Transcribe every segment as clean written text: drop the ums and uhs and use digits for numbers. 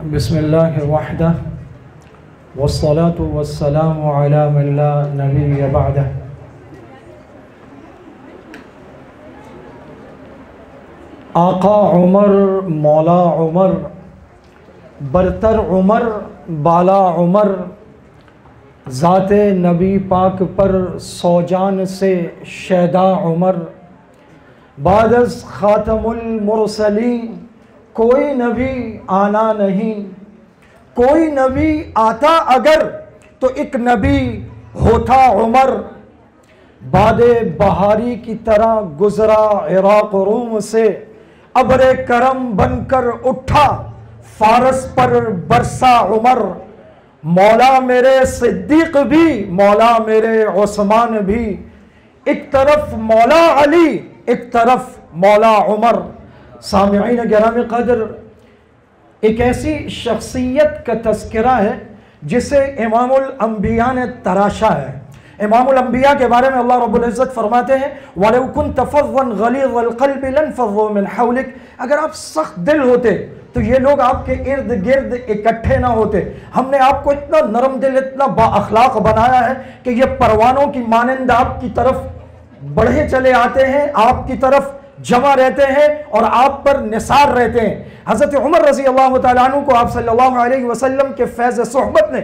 بسم اللہ وحدہ والصلاة والسلام علی من لا نبی بعدہ۔ آقا عمر، مولا عمر، برتر عمر، بالا عمر، ذات نبی پاک پر سو جان سے شیدا عمر، بعد از خاتم المرسلین کوئی نبی آنا نہیں، کوئی نبی آتا اگر تو ایک نبی ہوتا عمر، باد بہاری کی طرح گزرا عراق و روم سے، ابر کرم بن کر اٹھا فارس پر برسا عمر، مولا میرے صدیق بھی مولا میرے عثمان بھی، ایک طرف مولا علی ایک طرف مولا عمر۔ سامعین گرامی قدر، ایک ایسی شخصیت کا تذکرہ ہے جسے امام الانبیاء نے تراشا ہے۔ امام الانبیاء کے بارے میں اللہ رب العزت فرماتے ہیں وَلَوْ كُنْتَ فَظًّا غَلِيظَ الْقَلْبِ لَانْفَضُّوا مِنْ حَوْلِكَ، اگر آپ سخت دل ہوتے تو یہ لوگ آپ کے ارد گرد اکٹھے نہ ہوتے۔ ہم نے آپ کو اتنا نرم دل، اتنا با اخلاق بنایا ہے کہ یہ پروانوں کی مانند آپ کی طرف بڑھے چلے آتے ہیں، آپ کی طرف جمع رہتے ہیں اور آپ پر نثار رہتے ہیں۔ حضرت عمر رضی اللہ تعالیٰ عنہ کو آپ صلی اللہ علیہ وسلم کے فیض صحبت نے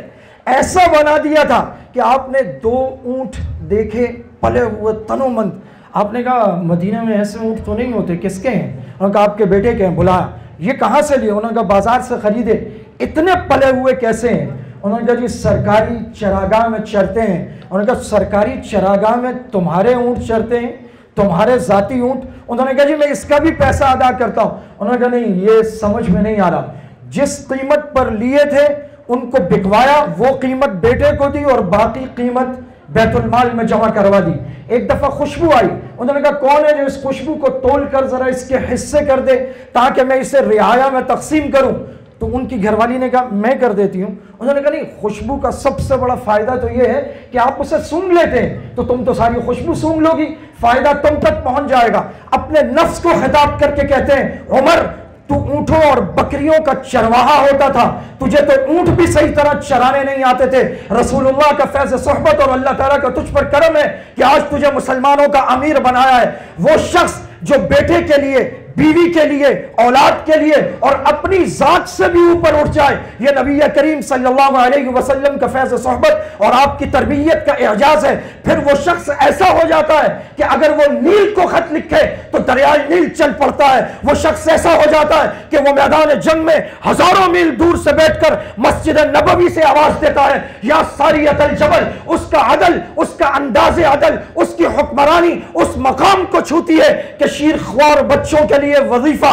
ایسا بنا دیا تھا کہ آپ نے 2 اونٹ دیکھے پلے ہوئے تنو مند۔ آپ نے کہا مدینہ میں ایسے اونٹ تو نہیں ہوتے، کس کے ہیں؟ انہوں نے کہا آپ کے بیٹے کے ہیں۔ بلایا، یہ کہاں سے لیے؟ انہوں نے کہا بازار سے خریدے۔ اتنے پلے ہوئے کیسے ہیں؟ انہوں نے کہا جی سرکاری چراگاہ میں چرتے ہیں۔ انہوں نے کہا سرکاری چراگاہ میں تمہارے اونٹ چرتے ہیں، تمہارے ذاتی اونٹ؟ انہوں نے کہا جی میں اس کا بھی پیسہ ادا کرتا ہوں۔ انہوں نے کہا نہیں، یہ سمجھ میں نہیں آ رہا، جس قیمت پر لیے تھے ان کو بکوایا، وہ قیمت بیٹے کو دی اور باقی قیمت بیت المال میں جمع کروا دی۔ ایک دفعہ خوشبو آئی، انہوں نے کہا کون ہے جو اس خوشبو کو تول کر ذرا اس کے حصے کر دے تاکہ میں اسے رعایا میں تقسیم کروں؟ تو ان کی گھر والی نے کہا میں کر دیتی ہوں۔ انہوں نے کہا نہیں، خوشبو کا سب سے بڑا فائدہ تو یہ ہے کہ آپ اسے سونگھ لیتے ہیں تو تم تو ساری خوشبو سونگھ لو گی، فائدہ تم تک پہنچ جائے گا۔ اپنے نفس کو خطاب کر کے کہتے ہیں عمر تو اونٹوں اور بکریوں کا چرواہا ہوتا تھا، تجھے تو اونٹ بھی صحیح طرح چرانے نہیں آتے تھے۔ رسول اللہ کا فیض صحبت اور اللہ تعالیٰ کا تجھ پر کرم ہے کہ آج تجھے مسلمانوں کا امیر بنایا ہے۔ وہ شخص جو بیٹے کے لیے، بیوی کے لیے، اولاد کے لیے اور اپنی ذات سے بھی اوپر اٹھ جائے، یہ نبی کریم صلی اللہ علیہ وسلم کا فیض صحبت اور آپ کی تربیت کا اعجاز ہے۔ پھر وہ شخص ایسا ہو جاتا ہے کہ اگر وہ نیل کو خط لکھے تو دریائے نیل چل پڑتا ہے۔ وہ شخص ایسا ہو جاتا ہے کہ وہ میدان جنگ میں ہزاروں میل دور سے بیٹھ کر مسجد نبوی سے آواز دیتا ہے یا ساریۃ الجبل۔ اس کا عدل، اس کا انداز عدل، اس کی حکمرانی اس مقام کو چھوتی ہے کہ شیرخوار بچوں کے لیے وظیفہ،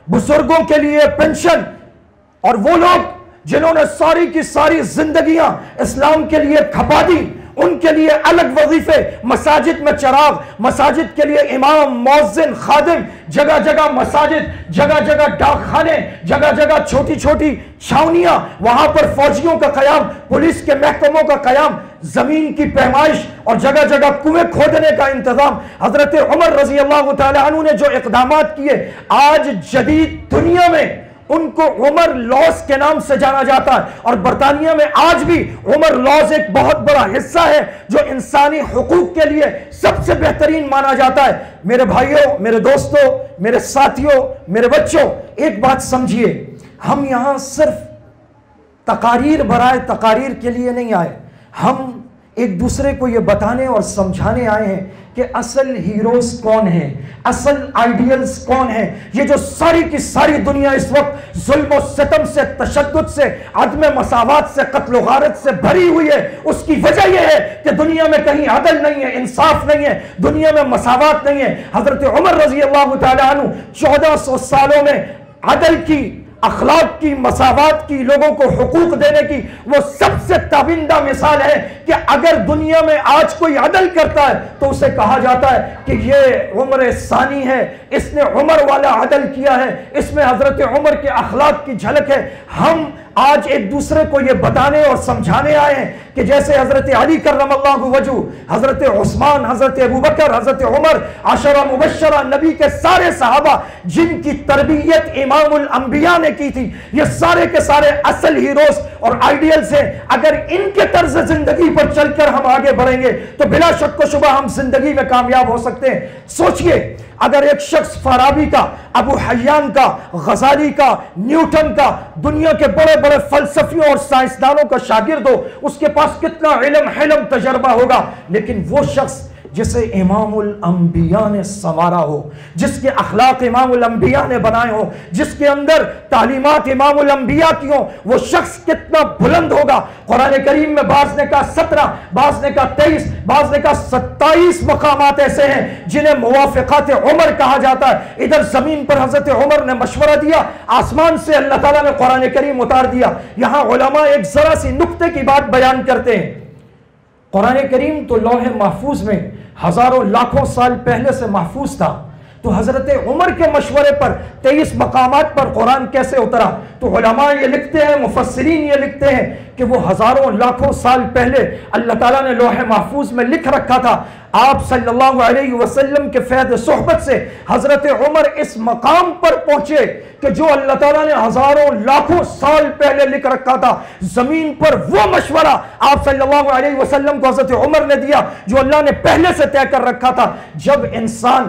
بزرگوں کے لیے پینشن، اور وہ لوگ جنہوں نے ساری کی ساری زندگیاں اسلام کے لیے کھپا دی، ان کے لیے الگ وظیفے، مساجد میں چراغ، مساجد کے لیے امام، مؤذن، خادم، جگہ جگہ مساجد، جگہ جگہ ڈاک خانے، جگہ جگہ چھوٹی چھوٹی چھاونیاں، وہاں پر فوجیوں کا قیام، پولیس کے محکموں کا قیام، زمین کی پیمائش اور جگہ جگہ کنویں کھودنے کا انتظام۔ حضرت عمر رضی اللہ تعالیٰ عنہ نے جو اقدامات کیے، آج جدید دنیا میں ان کو عمر لاز کے نام سے جانا جاتا ہے، اور برطانیہ میں آج بھی عمر لاز ایک بہت بڑا حصہ ہے جو انسانی حقوق کے لیے سب سے بہترین مانا جاتا ہے۔ میرے بھائیوں، میرے دوستوں، میرے ساتھیوں، میرے بچوں، ایک بات سمجھیے، ہم یہاں صرف تقاریر برائے تقاریر کے لیے نہیں آئے، ہم ایک دوسرے کو یہ بتانے اور سمجھانے آئے ہیں کہ اصل ہیروز کون ہیں، اصل آئیڈیلز کون ہیں۔ یہ جو ساری کی ساری دنیا اس وقت ظلم و ستم سے، تشدد سے، عدم مساوات سے، قتل و غارت سے بھری ہوئی ہے، اس کی وجہ یہ ہے کہ دنیا میں کہیں عدل نہیں ہے، انصاف نہیں ہے، دنیا میں مساوات نہیں ہے۔ حضرت عمر رضی اللہ تعالیٰ عنہ 1400 سالوں میں عدل کی، اخلاق کی، مساوات کی، لوگوں کو حقوق دینے کی وہ سب سے تابندہ مثال ہے کہ اگر دنیا میں آج کوئی عدل کرتا ہے تو اسے کہا جاتا ہے کہ یہ عمر ثانی ہے، اس نے عمر والا عدل کیا ہے، اس میں حضرت عمر کے اخلاق کی جھلک ہے۔ ہم آج ایک دوسرے کو یہ بتانے اور سمجھانے آئے ہیں کہ جیسے حضرت علی کرم اللہ وجہ، حضرت عثمان، حضرت ابوبکر، حضرت عمر، عشرہ مبشرہ، نبی کے سارے صحابہ جن کی تربیت امام الانبیاء نے کی تھی، یہ سارے کے سارے اصل ہیروز اور آئیڈیلز ہیں. اگر ان کے طرز زندگی پر چل کر ہم آگے بڑھیں گے تو بلا شک و شبہ ہم زندگی میں کامیاب ہو سکتے ہیں. سوچئے اگر ایک شخص فارابی کا، ابو حیان کا، غزالی کا، نیوٹن کا، دنیا کے بڑے بڑے فلسفیوں اور سائنسدانوں کا شاگرد ہو، اس کے پاس کتنا علم، حلم، تجربہ ہوگا، لیکن وہ شخص جسے امام الانبیاء نے سنوارا ہو، جس کے اخلاق امام الانبیاء نے بنائے ہو، جس کے اندر تعلیمات امام الانبیاء کی ہوں، وہ شخص کتنا بلند ہوگا. قرآن کریم میں بعض نے کہا 17، بعض نے کہا 23، بعض نے کہا 27 مقامات ایسے ہیں جنہیں موافقات عمر کہا جاتا ہے. ادھر زمین پر حضرت عمر نے مشورہ دیا، آسمان سے اللہ تعالیٰ نے قرآن کریم اتار دیا. یہاں علماء ایک ذرا سی نکتے کی بات بیان کرتے ہیں. قرآن کریم تو لوح محفوظ میں ہزاروں لاکھوں سال پہلے سے محفوظ تھا، تو حضرت عمر کے مشورے پر 23 مقامات پر قرآن کیسے اترا؟ تو علماء یہ لکھتے ہیں، مفسرین یہ لکھتے ہیں کہ وہ ہزاروں لاکھوں سال پہلے اللہ تعالیٰ نے لوح محفوظ میں لکھ رکھا تھا. آپ صلی اللہ علیہ وسلم کے فیض صحبت سے حضرت عمر اس مقام پر پہنچے کہ جو اللہ تعالیٰ نے ہزاروں لاکھوں سال پہلے لکھ رکھا تھا، زمین پر وہ مشورہ آپ صلی اللہ علیہ وسلم کو حضرت عمر نے دیا جو اللہ نے پہلے سے طے کر رکھا تھا. جب انسان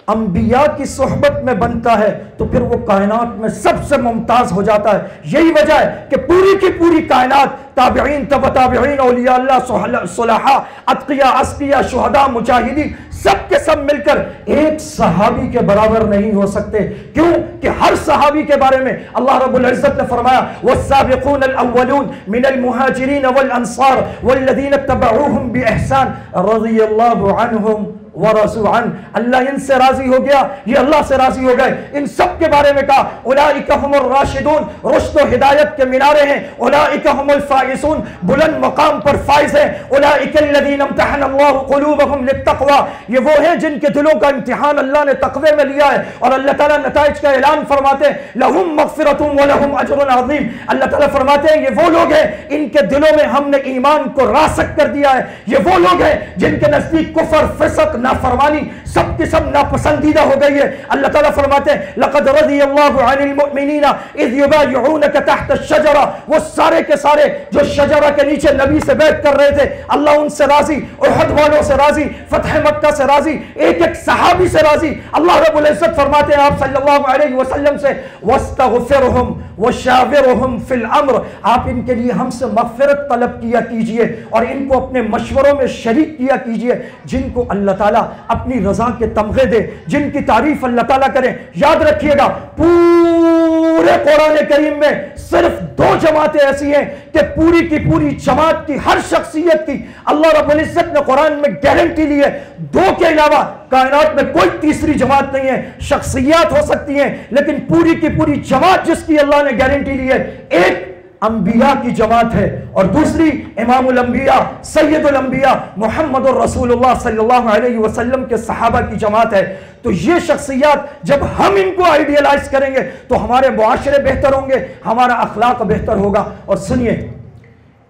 انبیاء کی صحبت میں بنتا ہے تو پھر وہ کائنات میں سب سے ممتاز ہو جاتا ہے. یہی وجہ ہے کہ پوری کی پوری کائنات، تابعین، تبع تابعین، اولیاء اللہ، صلحاء، اتقیاء، اسقیاء، شہداء، مجاہدین، سب کے سب مل کر ایک صحابی کے برابر نہیں ہو سکتے. کیوں کہ ہر صحابی کے بارے میں اللہ رب العزت نے فرمایا والسابقون الاولون من المہاجرین والانصار والذین اتبعوہم باحسان رضی اللہ عنہم ورضوا عنہ. اللہ ان سے راضی ہو گیا، یہ اللہ سے راضی ہو گئے. ان سب کے بارے میں کہا اولئک هم الراشدون، رشد و ہدایت کے مینارے ہیں. اولئک هم الفائزون، بلند مقام پر فائز ہیں. اولئک الذین امتحن اللہ قلوبهم للتقوی، یہ وہ ہیں جن کے دلوں کا امتحان اللہ نے تقوی میں لیا ہے. اور اللہ تعالیٰ نتائج کا اعلان فرماتے ہیں لہم مغفرۃ ولہم اجر عظیم. اللہ تعالیٰ فرماتے ہیں یہ وہ لوگ ہیں ان کے دلوں میں ہم نے ایمان کو راسخ کر دیا ہے. یہ وہ لوگ ہیں جن کے نزدیک کفر، فسق، نافرمانی سب کی سب ناپسندیدہ ہو گئی ہے. اللہ تعالیٰ فرماتے ہیں لقد رضی اللہ عن المؤمنین اذ یبایعونک تحت الشجرہ. وہ سارے کے سارے جو شجرہ کے نیچے نبی سے بیعت کر رہے تھے، اللہ ان سے راضی، احد والوں سے راضی، فتح مکہ سے راضی، ایک ایک صحابی سے راضی. اللہ رب العزت فرماتے ہیں آپ صلی اللہ علیہ وسلم سے واستغفرہم وشاورہم فی الامر، آپ ان کے لیے ہم سے مغفرت طلب کیا کیجئے اور ان کو اپنے مشوروں میں شریک کیا کیجئے. جن کو اللہ تعالیٰ اپنی رضا کے تمغے دے، جن کی تعریف اللہ تعالیٰ کرے. یاد رکھیے گا پورے قرآن کریم میں صرف 2 جماعتیں ایسی ہیں کہ پوری کی پوری جماعت کی ہر شخصیت کی اللہ رب العزت نے قرآن میں گارنٹی لی ہے. 2 کے علاوہ کائنات میں کوئی تیسری جماعت نہیں ہے. شخصیات ہو سکتی ہیں لیکن پوری کی پوری جماعت جس کی اللہ نے گارنٹی لی ہے، ایک انبیاء کی جماعت ہے اور دوسری امام الانبیاء، سید الانبیاء محمد الرسول اللہ صلی اللہ علیہ وسلم کے صحابہ کی جماعت ہے. تو یہ شخصیات جب ہم ان کو آئیڈیلائز کریں گے تو ہمارے معاشرے بہتر ہوں گے، ہمارا اخلاق بہتر ہوگا. اور سنیے،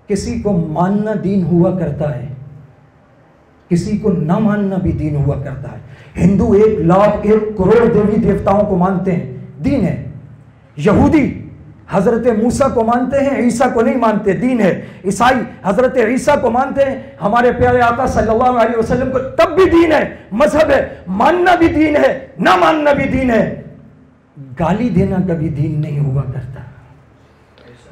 کسی کو ماننا دین ہوا کرتا ہے، کسی کو نہ ماننا بھی دین ہوا کرتا ہے. ہندو 1 لاکھ 1 کروڑ دیوی دیوتاؤں کو مانتے ہیں، دین ہے. یہودی حضرت موسیٰ کو مانتے ہیں، عیسیٰ کو نہیں مانتے، دین ہے. عیسائی حضرت عیسیٰ کو مانتے ہیں، ہمارے پیارے آقا صلی اللہ علیہ وسلم کو، تب بھی دین ہے، مذہب ہے. ماننا بھی دین ہے، نہ ماننا بھی دین ہے. گالی دینا کبھی دین نہیں ہوا کرتا.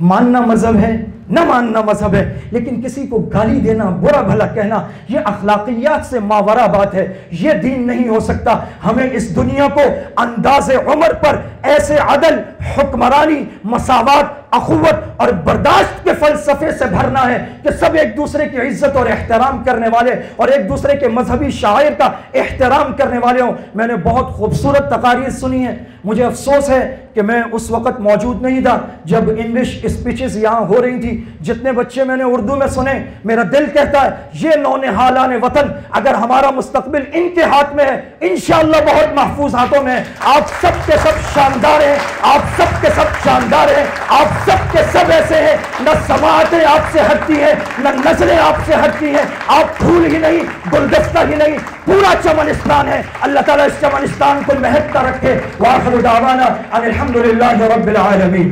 ماننا مذہب ہے، نہ ماننا مذہب ہے، لیکن کسی کو گالی دینا، برا بھلا کہنا، یہ اخلاقیات سے ماورا بات ہے، یہ دین نہیں ہو سکتا. ہمیں اس دنیا کو انداز عمر پر ایسے عدل، حکمرانی، مساوات، اخوت اور برداشت کے فلسفے سے بھرنا ہے کہ سب ایک دوسرے کی عزت اور احترام کرنے والے اور ایک دوسرے کے مذہبی شاعر کا احترام کرنے والے ہوں. میں نے بہت خوبصورت تقاریر سنی ہے. مجھے افسوس ہے کہ میں اس وقت موجود نہیں تھا جب انگلش اسپیچز یہاں ہو رہی تھی. جتنے بچے میں نے اردو میں سنے، میرا دل کہتا ہے یہ نونہالان وطن اگر ہمارا مستقبل ان کے ہاتھ میں ہے، انشاءاللہ بہت محفوظ ہاتھوں میں ہے. آپ سب کے سب شاندار ہیں، آپ سب کے سب شاندار ہیں، آپ سب کے سب ایسے ہیں، نہ سماعتیں آپ سے ہٹتی ہیں، نہ نظریں آپ سے ہٹتی ہیں، آپ پھول ہی نہیں، گلدستہ ہی نہیں، پورا چمنستان ہے۔ اللہ تعالیٰ اس چمنستان کو مہکتا رکھے۔ وآخر دعوانا ان الحمدللہ رب العالمین۔